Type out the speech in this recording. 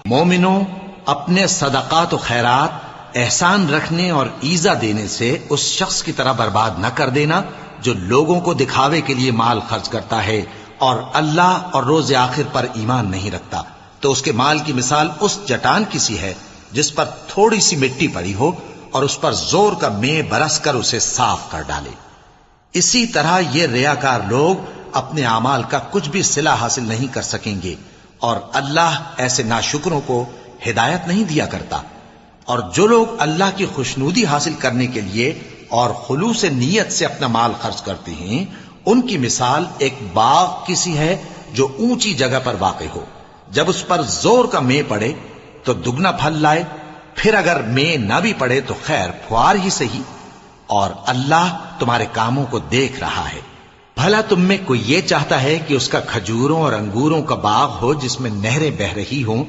مومنوں، اپنے صدقات و خیرات احسان رکھنے اور ایذا دینے سے اس شخص کی طرح برباد نہ کر دینا جو لوگوں کو دکھاوے کے لیے مال خرچ کرتا ہے اور اللہ اور روز آخر پر ایمان نہیں رکھتا، تو اس کے مال کی مثال اس چٹان کی سی ہے جس پر تھوڑی سی مٹی پڑی ہو اور اس پر زور کا مے برس کر اسے صاف کر ڈالے۔ اسی طرح یہ ریاکار لوگ اپنے اعمال کا کچھ بھی صلہ حاصل نہیں کر سکیں گے، اور اللہ ایسے ناشکروں کو ہدایت نہیں دیا کرتا۔ اور جو لوگ اللہ کی خوشنودی حاصل کرنے کے لیے اور خلوص نیت سے اپنا مال خرچ کرتے ہیں، ان کی مثال ایک باغ کی سی ہے جو اونچی جگہ پر واقع ہو، جب اس پر زور کا مے پڑے تو دگنا پھل لائے، پھر اگر مے نہ بھی پڑے تو خیر پھوار ہی صحیح، اور اللہ تمہارے کاموں کو دیکھ رہا ہے۔ بھلا تم میں کوئی یہ چاہتا ہے کہ اس کا کھجوروں اور انگوروں کا باغ ہو جس میں نہریں بہہ رہی ہوں